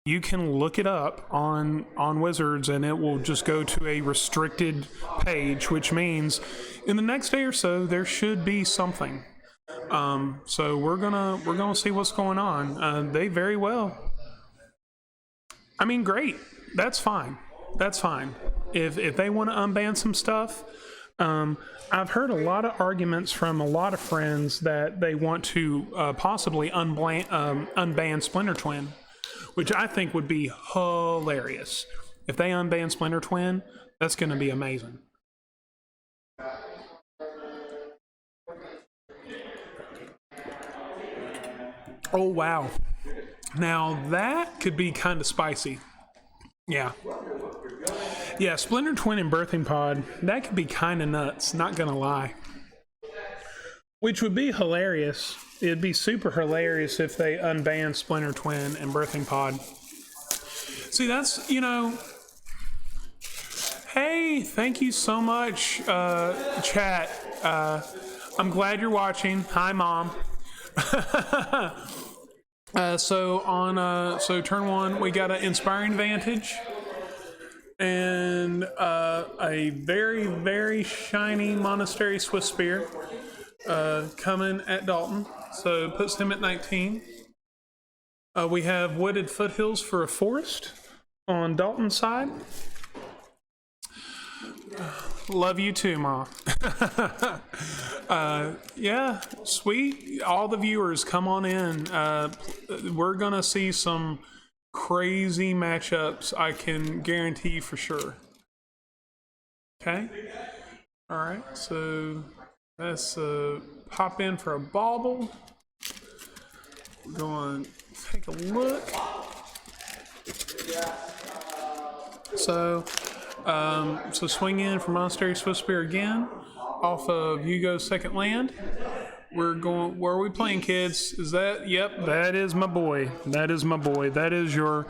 you can look it up on Wizards, and it will just go to a restricted page, which means in the next day or so there should be something. So we're gonna see what's going on. They very well. I mean, great. That's fine. That's fine. If they want to unban some stuff, I've heard a lot of arguments from a lot of friends that they want to possibly unban Splinter Twin, which I think would be hilarious. If they unban Splinter Twin, that's going to be amazing. Oh, wow. Now, that could be kind of spicy. Yeah. Yeah, Splinter Twin and Birthing Pod, that could be kind of nuts, not gonna lie. Which would be hilarious. It'd be super hilarious if they unbanned Splinter Twin and Birthing Pod. See, that's, hey, thank you so much, chat. I'm glad you're watching. Hi, Mom. So turn one, we got an Inspiring Vantage and a very, very shiny Monastery Swift Spear coming at Dalton. So it puts him at 19. We have Wooded Foothills for a Forest on Dalton's side. Love you too, Ma. Yeah, sweet. All the viewers, come on in. We're gonna see some crazy matchups, I can guarantee for sure. Okay. All right. So let's pop in for a bauble. We're going to take a look. So swing in for Monastery Swift Spear again, off of Yugo's second land. We're going, where are we playing, kids? Is that, yep, that is my boy. That is my boy. That is your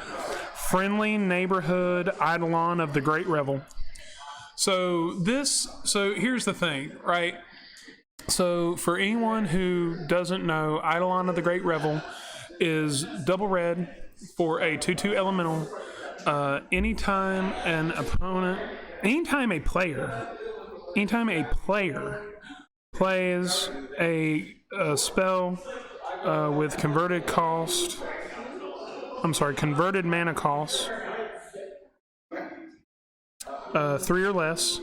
friendly neighborhood Eidolon of the Great Revel. So here's the thing, right? So for anyone who doesn't know, Eidolon of the Great Revel is double red for a 2/2 elemental. Anytime a player plays a spell with converted mana cost, 3 or less,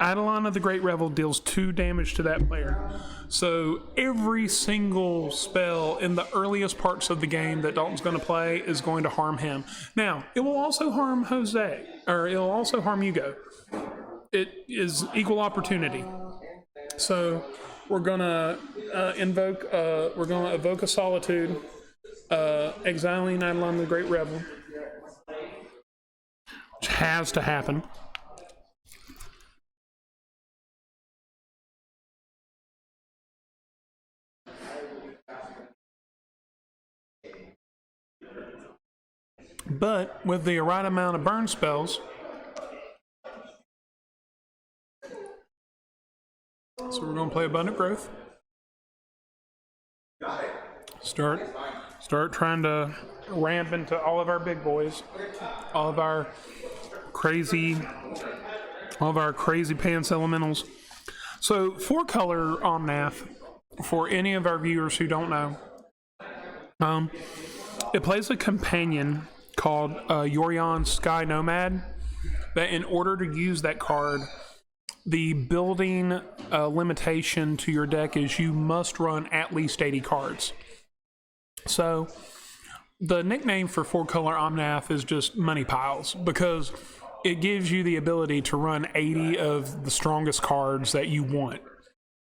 Eidolon of the Great Revel deals 2 damage to that player. So every single spell in the earliest parts of the game that Dalton's going to play is going to harm him. Now, it will also harm Jose, or it will also harm Yugo. It is equal opportunity. So we're gonna evoke a Solitude, exiling Eidolon of the Great Revel, which has to happen. But with the right amount of burn spells, so we're going to play Abundant Growth. Start trying to ramp into all of our big boys, all of our crazy pants elementals. So 4-color Omnath, for any of our viewers who don't know, it plays a companion called Yorion Sky Nomad, that in order to use that card, the building limitation to your deck is you must run at least 80 cards. So the nickname for 4-color Omnath is just Money Piles, because it gives you the ability to run 80 of the strongest cards that you want.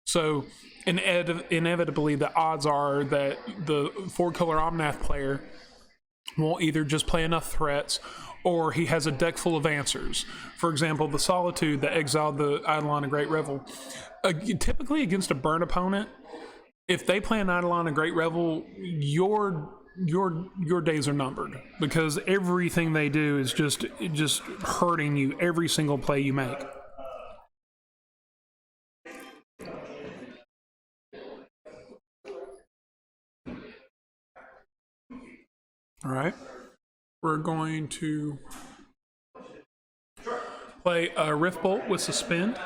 So inevitably, the odds are that the 4-color Omnath player will either just play enough threats, or he has a deck full of answers. For example, the Solitude that exiled the Eidolon of Great Revel. Typically against a burn opponent, if they play an Eidolon of Great Revel, your days are numbered, because everything they do is just hurting you every single play you make. All right. we're going to play a Rift Bolt with Suspend.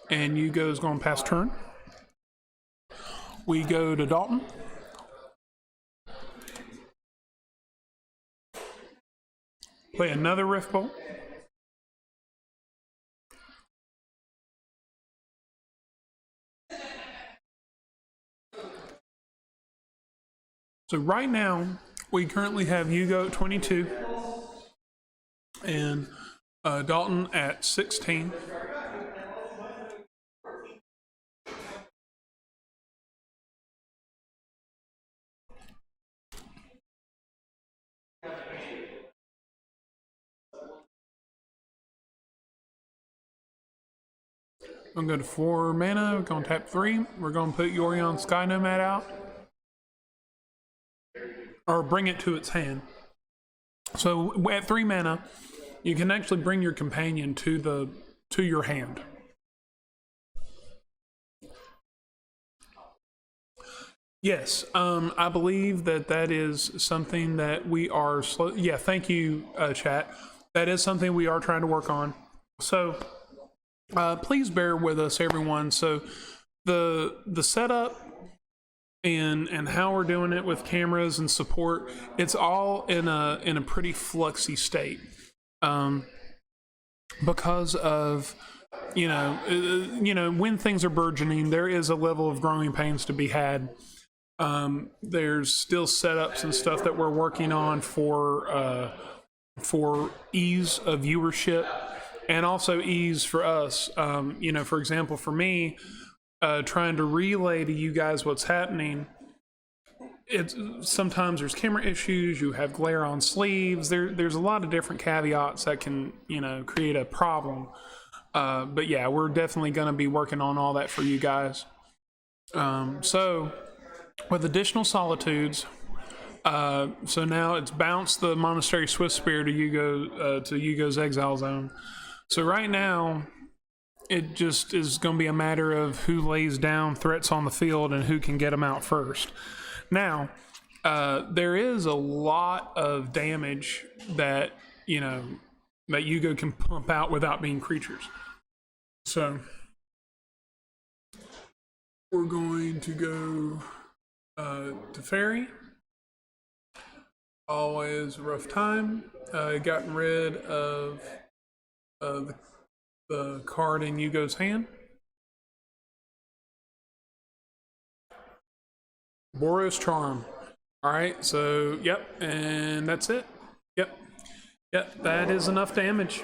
And Yugo's going to pass turn. We go to Dalton. Play another Rift Bolt. So right now, we currently have Yugo at 22 and Dalton at 16. I'm going to go to 4 mana. We're going to tap 3. We're going to put Yorion Sky Nomad out. Or bring it to its hand. So at 3 mana, you can actually bring your companion to your hand. Yes, I believe that is something that we are slow. Yeah, thank you, chat. That is something we are trying to work on. So please bear with us, everyone. So the setup and how we're doing it with cameras and support, it's all in a pretty fluxy state, because of you know when things are burgeoning, there is a level of growing pains to be had. There's still setups and stuff that we're working on for ease of viewership and also ease for us. For example, for me, trying to relay to you guys what's happening, it's sometimes there's camera issues, you have glare on sleeves, there's a lot of different caveats that can create a problem, but yeah, we're definitely going to be working on all that for you guys. So with additional solitudes, so now it's bounced the Monastery Swift Spear to Yugo's Exile Zone. So right now it just is going to be a matter of who lays down threats on the field and who can get them out first. Now, there is a lot of damage that Yugo can pump out without being creatures. So we're going to go to Fairy. Always a rough time. Gotten rid of the card in Yugo's hand. Boros Charm. Alright, so yep, and that's it. Yep, that is enough damage.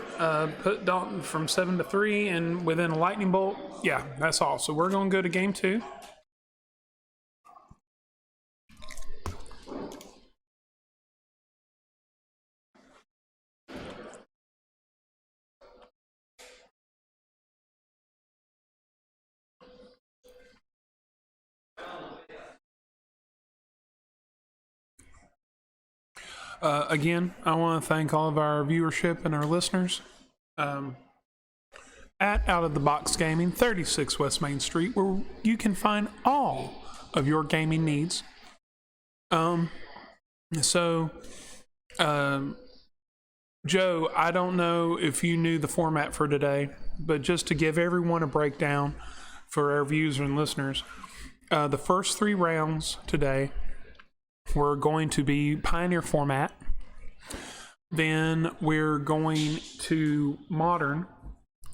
Put Dalton from 7 to 3 and within a lightning bolt. Yeah, that's all. So we're going to go to game 2. Again, I want to thank all of our viewership and our listeners at Out of the Box Gaming, 36 West Main Street, where you can find all of your gaming needs. Joe, I don't know if you knew the format for today, but just to give everyone a breakdown for our viewers and listeners, the first 3 rounds today, we're going to be Pioneer format. Then we're going to Modern.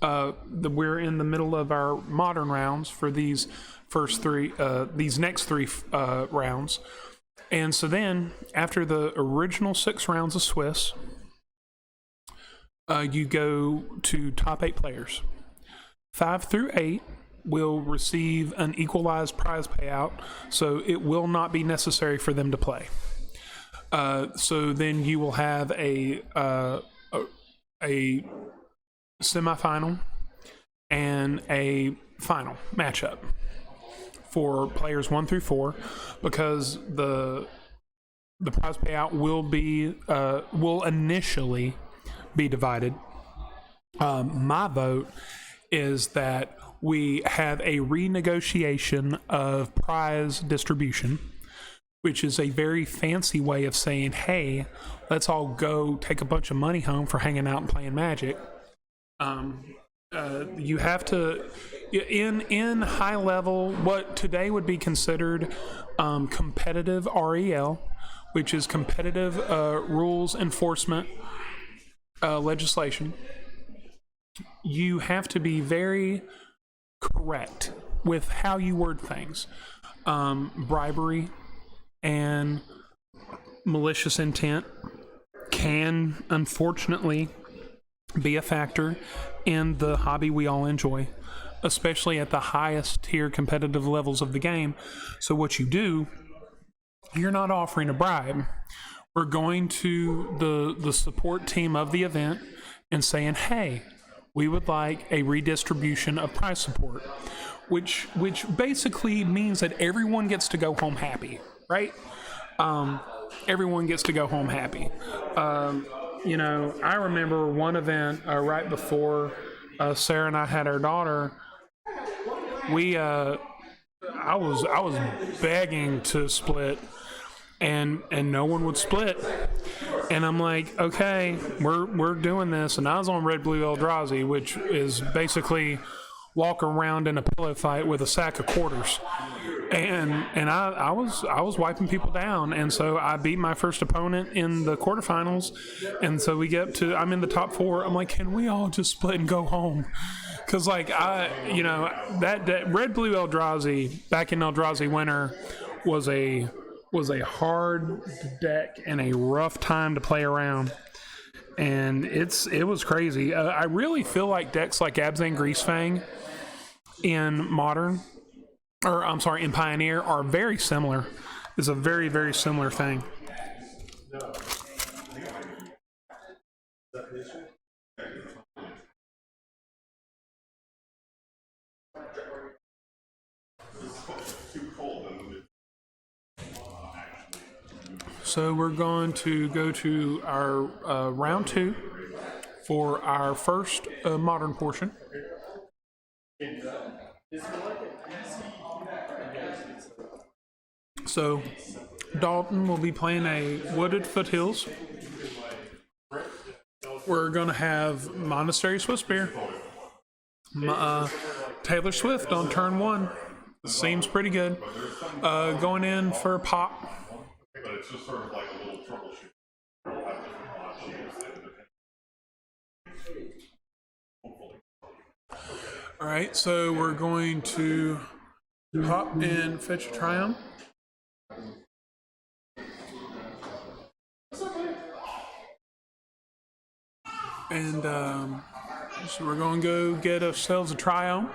We're in the middle of our Modern rounds for these next 3 rounds. And so then, after the original 6 rounds of Swiss, you go to top 8 players. 5 through 8 will receive an equalized prize payout, so it will not be necessary for them to play. So then you will have a semifinal and a final matchup for players 1 through 4, because the prize payout will initially be divided. My vote is that we have a renegotiation of prize distribution, which is a very fancy way of saying, hey, let's all go take a bunch of money home for hanging out and playing Magic. You have to, in high level, what today would be considered competitive REL, which is competitive rules enforcement legislation. You have to be very correct with how you word things. Bribery and malicious intent can unfortunately be a factor in the hobby we all enjoy, especially at the highest tier competitive levels of the game. So what you do, you're not offering a bribe. We're going to the support team of the event and saying, hey, we would like a redistribution of prize support, which basically means that everyone gets to go home happy, right? Everyone gets to go home happy. I remember one event right before Sarah and I had our daughter. I was begging to split, and no one would split. And I'm like, okay, we're doing this. And I was on Red Blue Eldrazi, which is basically walk around in a pillow fight with a sack of quarters. And I was wiping people down, and so I beat my first opponent in the quarterfinals, and so we get to, I'm in the top 4. I'm like, can we all just split and go home? Because that Red Blue Eldrazi back in Eldrazi Winter was a hard deck and a rough time to play around, and it was crazy. I really feel like decks like Abzan Greasefang in Modern, or I'm sorry, in Pioneer, are very similar. It's a very, very similar thing. So we're going to go to our round 2 for our first Modern portion. So Dalton will be playing a Wooded Foothills. We're going to have Monastery Swiftspear. Taylor Swift on turn 1. Seems pretty good. Going in for pop. But it's just sort of like a little troubleshoot. All right, so we're going to pop and fetch a Triumph. And so we're going to go get ourselves a Triumph.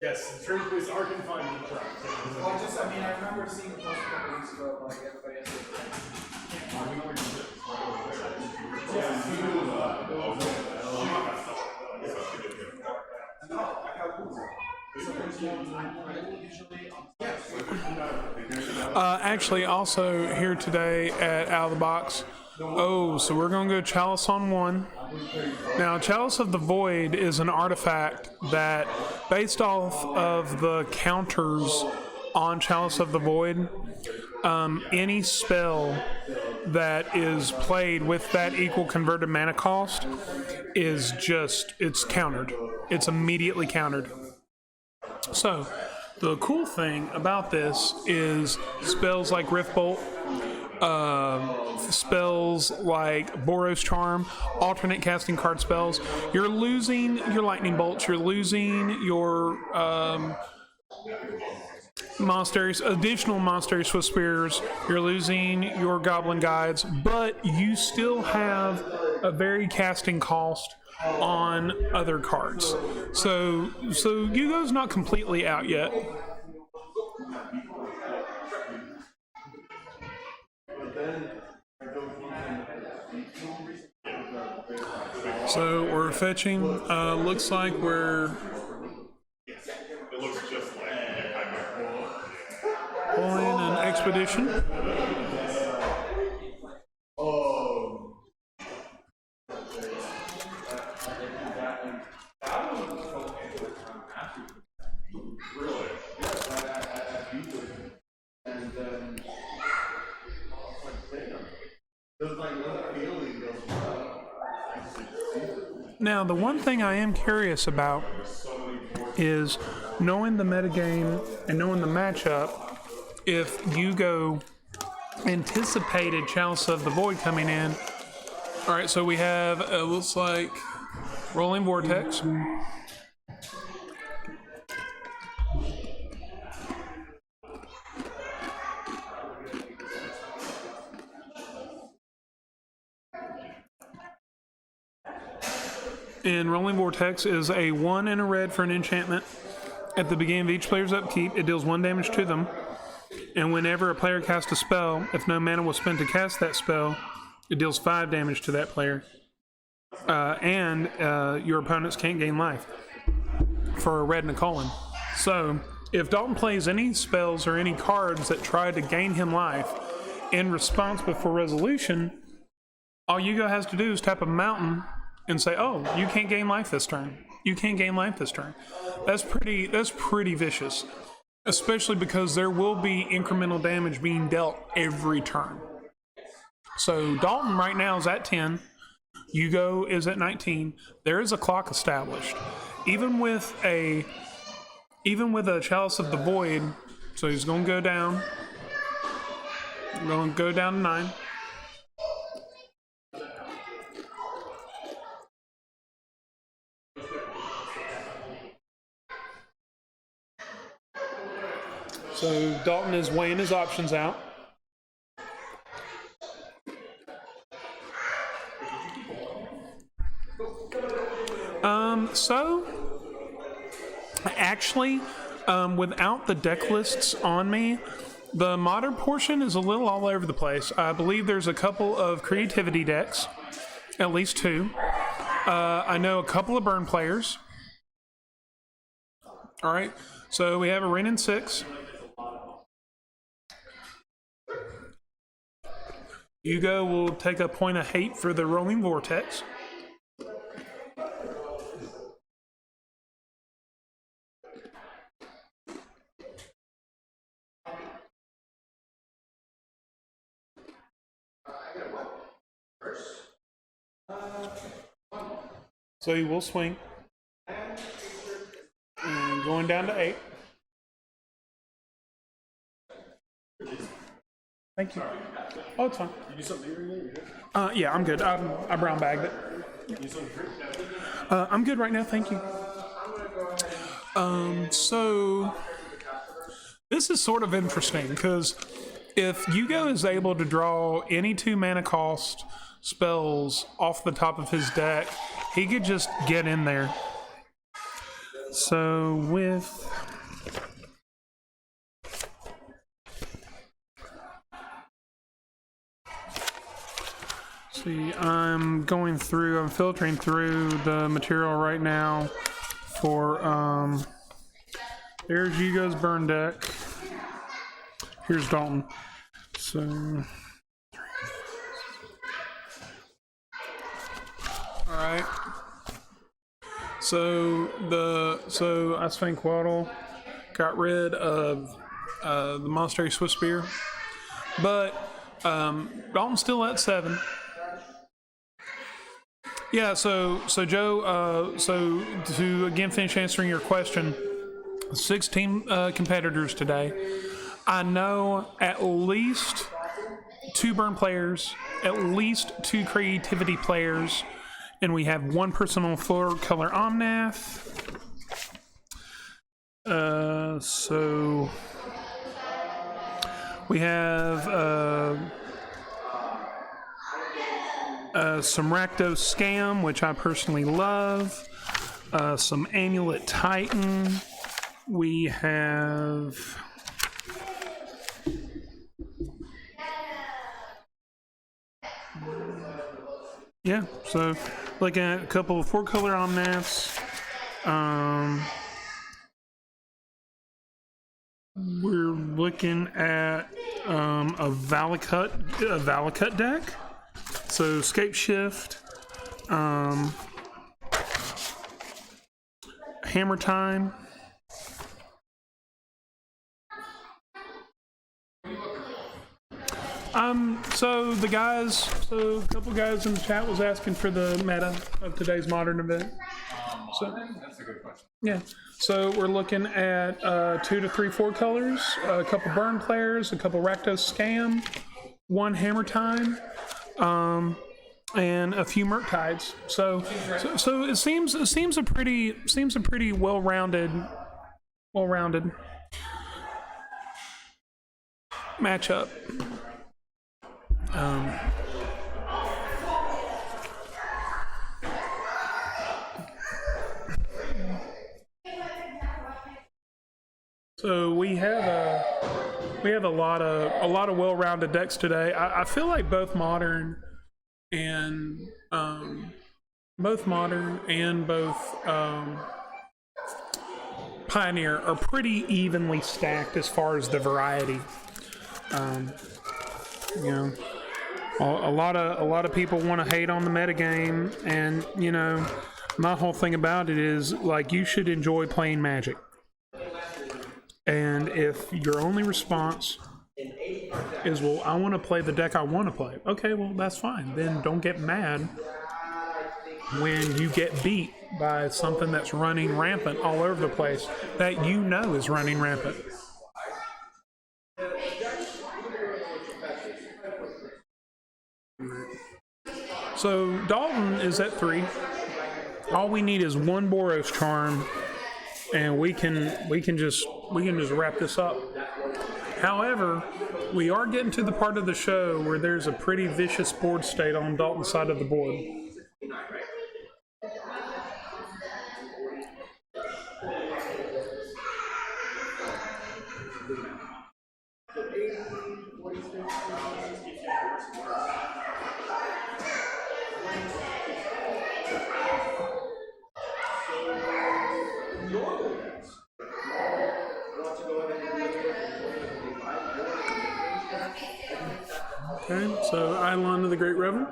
Yes, the trade police are confined to the truck. Well, I remember seeing a post a couple weeks ago, like everybody has Actually, also here today at Out of the Box. Oh, so we're going to go Chalice on 1. Now, Chalice of the Void is an artifact that, based off of the counters on Chalice of the Void, any spell that is played with that equal converted mana cost is it's countered. It's immediately countered. So, the cool thing about this is spells like Riftbolt, spells like Boros Charm, alternate casting card spells. You're losing your Lightning Bolts, you're losing your additional Monastery Swiftspears, you're losing your Goblin Guides, but you still have a very casting cost on other cards. So Yugo's not completely out yet. So we're fetching. Looks like we're pulling an Expedition. Now, the one thing I am curious about is knowing the metagame and knowing the matchup. If Yugo anticipated Chalice of the Void coming in. All right, so we have, looks like, Rolling Vortex. And Rolling Vortex is a 1 and a red for an enchantment. At the beginning of each player's upkeep, it deals 1 damage to them. And whenever a player casts a spell, if no mana was spent to cast that spell, it deals 5 damage to that player. And your opponents can't gain life for a red and a colon. So, if Dalton plays any spells or any cards that try to gain him life in response before resolution, all Yugo has to do is tap a mountain and say, "Oh, you can't gain life this turn. You can't gain life this turn." That's pretty vicious, especially because there will be incremental damage being dealt every turn. So Dalton right now is at 10. Yugo is at 19. There is a clock established, even with a Chalice of the Void. So he's going to go down. Going to go down to 9. So Dalton is weighing his options out. So actually, without the deck lists on me, the modern portion is a little all over the place. I believe there's a couple of creativity decks, at least 2. I know a couple of burn players. All right, so we have a Ren and 6. Yugo will take a point of hate for the Rolling Vortex. So he will swing. And going down to 8. Thank you. Oh, it's fine. You do something different? Yeah, I'm good. I brown bagged it. I'm good right now, thank you. So this is sort of interesting because if Yugo is able to draw any 2 mana cost spells off the top of his deck, he could just get in there. So with I'm filtering through the material right now for there's Yugo's burn deck. Here's Dalton. So alright. So I think Waddle got rid of the Monastery Swiss Spear. But Dalton's still at 7. Yeah, so Joe, so to again finish answering your question, 16 competitors today. I know at least 2 burn players, at least 2 creativity players, and we have 1 person on 4 color Omnath. So we have some Rakdos Scam, which I personally love. Some Amulet Titan. We have so looking at a couple of 4-color Omnaths. We're looking at a Valakut deck. So Scape Shift, Hammer Time, So a couple guys in the chat was asking for the meta of today's modern event. That's a good question. Yeah. So we're looking at 2 to 3 4 colors, a couple burn players, a couple Rakdos scam, 1 hammer time, and a few Murktides. So it seems a pretty well-rounded matchup. So we have a lot of well-rounded decks today. I feel like both modern and both Pioneer are pretty evenly stacked as far as the variety. You know, a lot of people want to hate on the metagame, and you know, my whole thing about it is like you should enjoy playing Magic. And if your only response is, well, I want to play the deck I want to play, okay, well, that's fine. Then don't get mad when you get beat by something that's running rampant all over the place that you know is running rampant. So Dalton is at 3. All we need is 1 Boros charm, and we can just wrap this up. However, we are getting to the part of the show where there's a pretty vicious board state on Dalton's side of the board. Okay, so Eidolon of the Great Revenant.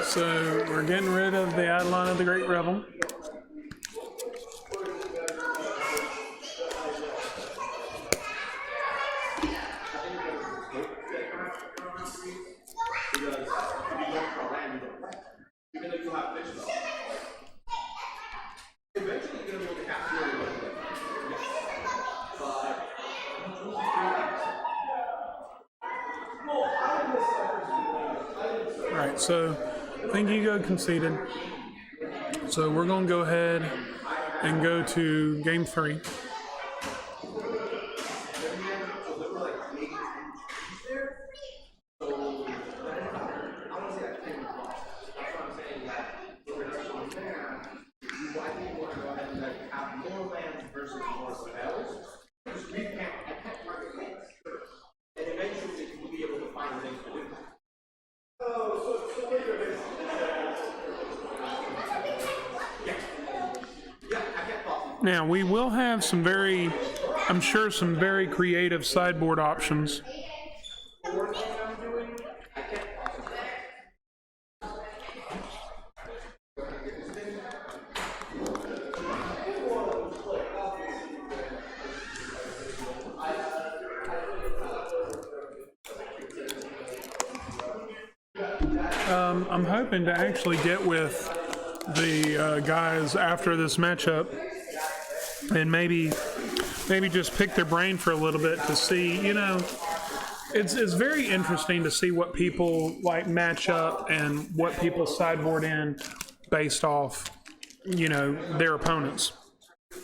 So we're getting rid of the Eidolon of the Great Revel. Alright, so I think Yugo conceded. So we're going to go ahead and go to game 3. Now, we will have some I'm sure some very creative sideboard options. I'm hoping to actually get with the guys after this matchup and maybe just pick their brain for a little bit to see, you know, it's very interesting to see what people like match up and what people sideboard in based off, you know, their opponents.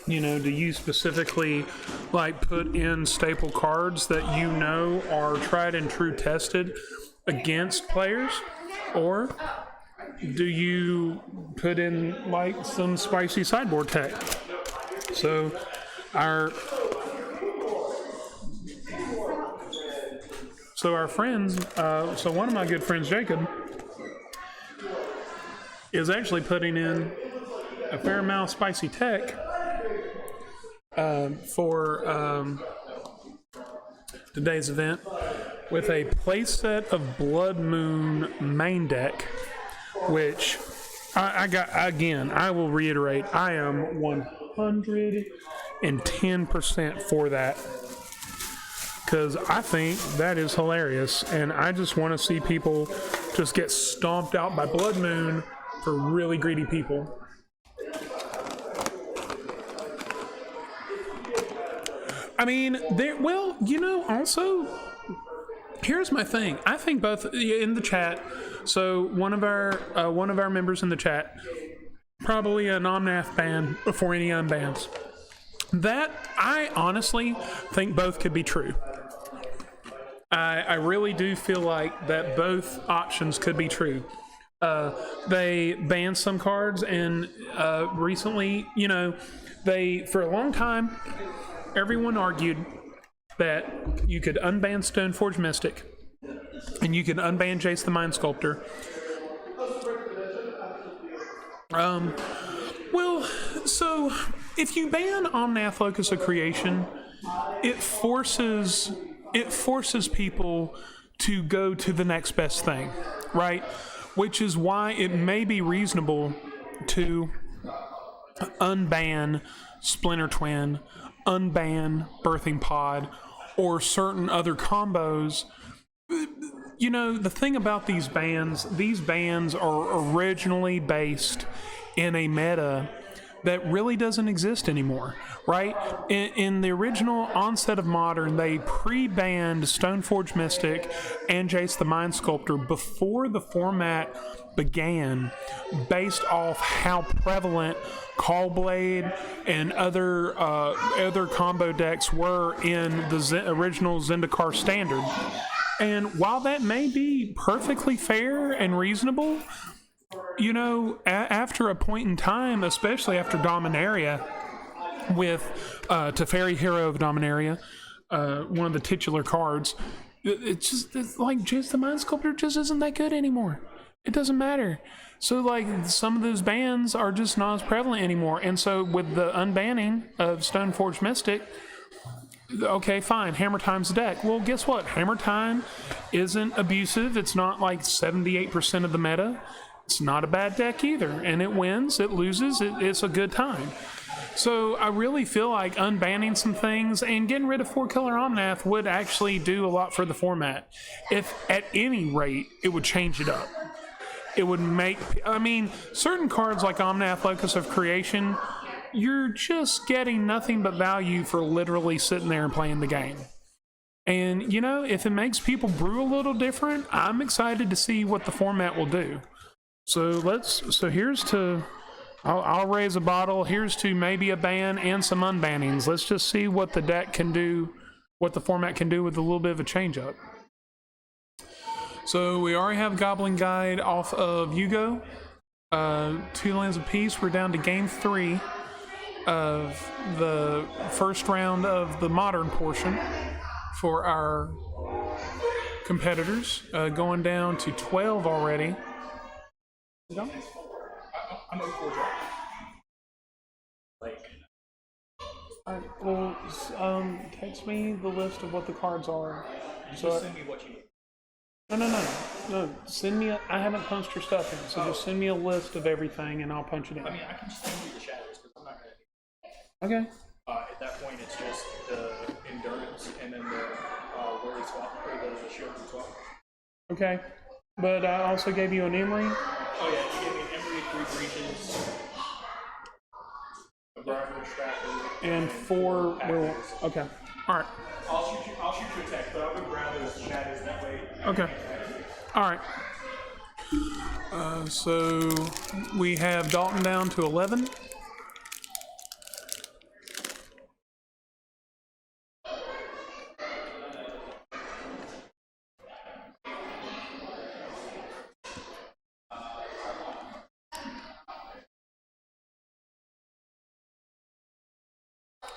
You know, do you specifically like put in staple cards that you know are tried and true tested against players, or do you put in like some spicy sideboard tech? So our friends, so one of my good friends, Jacob, is actually putting in a fair amount of spicy tech for today's event with a playset of Blood Moon main deck, which I got, again, I will reiterate, I am 110% for that, because I think that is hilarious, and I just want to see people just get stomped out by Blood Moon for really greedy people. I mean, well, also, here's my thing. I think both in the chat. So one of our members in the chat, probably an Omnath ban before any unbans. That I honestly think both could be true. I really do feel like that both options could be true. They banned some cards, and recently, they, for a long time, everyone argued that you could unban Stoneforge Mystic and you could unban Jace the Mind Sculptor. Well, so if you ban Omnath Locus of Creation, it forces people to go to the next best thing, right? Which is why it may be reasonable to unban Splinter Twin, unban Birthing Pod, or certain other combos. The thing about these bans are originally based in a meta that really doesn't exist anymore, right? In the original onset of Modern, they pre-banned Stoneforge Mystic and Jace the Mind Sculptor before the format began, based off how prevalent Callblade and other combo decks were in the original Zendikar standard. And while that may be perfectly fair and reasonable, after a point in time, especially after Dominaria, with Teferi, Hero of Dominaria, one of the titular cards, it's like Jace the Mind Sculptor just isn't that good anymore. It doesn't matter. So, some of those bans are just not as prevalent anymore. And so, with the unbanning of Stoneforge Mystic, okay, fine, Hammer Time's the deck. Well, guess what? Hammer Time isn't abusive. It's not like 78% of the meta. It's not a bad deck either. And it wins, it loses, it's a good time. So I really feel like unbanning some things and getting rid of 4-color Omnath would actually do a lot for the format. If at any rate, it would change it up. It would make, certain cards like Omnath Locus of Creation, you're just getting nothing but value for literally sitting there and playing the game. And, if it makes people brew a little different, I'm excited to see what the format will do. So here's to, I'll raise a bottle. Here's to maybe a ban and some unbannings. Let's just see what the deck can do, what the format can do with a little bit of a change up. So we already have Goblin Guide off of Yugo. 2 lands apiece. We're down to game 3 of the first round of the modern portion for our competitors. Going down to 12 already. I'm over Well, text me the list of what the cards are. Just send me what you need. No. Send me. I haven't punched your stuff in, so just send me a list of everything, and I'll punch it in. I can just send you the shadows because I'm not going to. Okay. At that point, it's just the endurance and then the worry swap or the shield swap. Okay. But I also gave you an Emery. Oh yeah, you gave me an Emery, 3 breaches, a Briar Tracker, and 4 werewolves. Okay. All right. I'll shoot you a text, but I'll go grab those shadows that way. Okay. All right. So we have Dalton down to 11.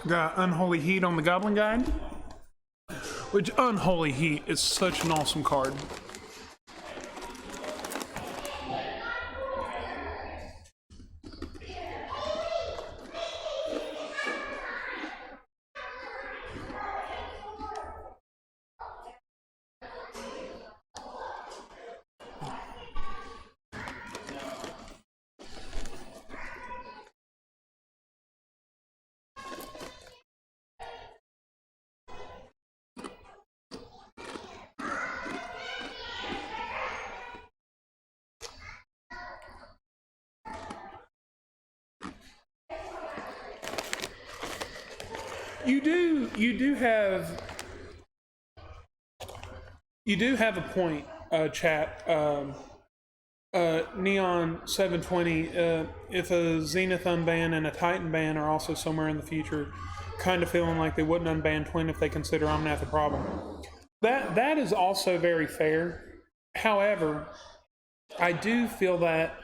Got Unholy Heat on the Goblin Guide, which Unholy Heat is such an awesome card. You do have a point, chat. Neon 720. If a Zenith unban and a Titan ban are also somewhere in the future, kind of feeling like they wouldn't unban Twin if they consider Omnath a problem. That is also very fair. However, I do feel that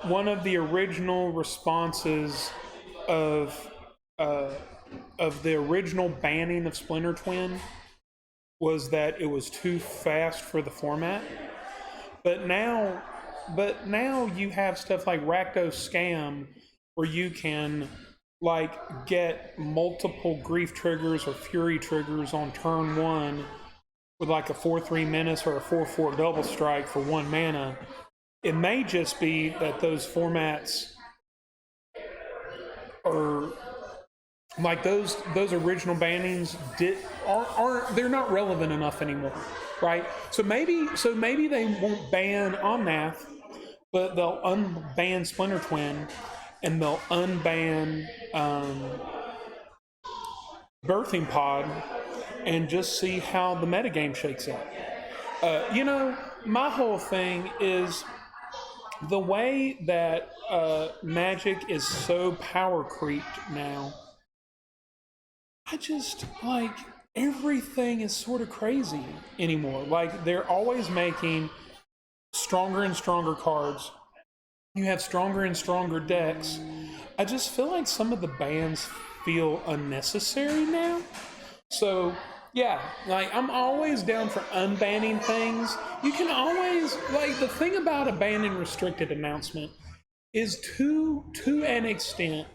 one of the original responses of the original banning of Splinter Twin was that it was too fast for the format. But now you have stuff like Rakdos Scam, where you can like get multiple grief triggers or fury triggers on turn one with like a 4/3 menace or a 4/4 double strike for 1 mana. It may just be that those formats are like those original bannings aren't they're not relevant enough anymore, right? So maybe they won't ban Omnath, but they'll unban Splinter Twin and they'll unban Birthing Pod and just see how the metagame shakes out. My whole thing is the way that Magic is so power creeped now. I just, like, everything is sort of crazy anymore. Like, they're always making stronger and stronger cards. You have stronger and stronger decks. I just feel like some of the bans feel unnecessary now. So, yeah, like, I'm always down for unbanning things. You can always, like, the thing about a ban and restricted announcement is to an extent,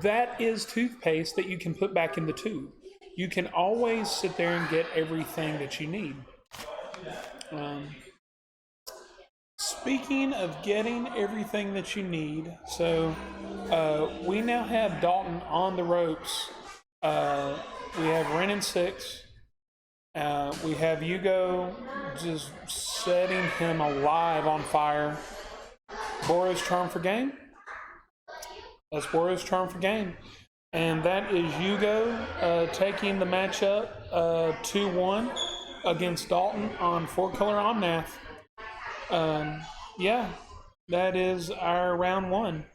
that is toothpaste that you can put back in the tube. You can always sit there and get everything that you need. Speaking of getting everything that you need, so we now have Dalton on the ropes. We have Ren in 6. We have Yugo just setting him alive on fire. Boros Charm for game. That's Boros Charm for game. And that is Yugo taking the matchup 2-1 against Dalton on 4-color Omnath. Yeah, that is our round 1.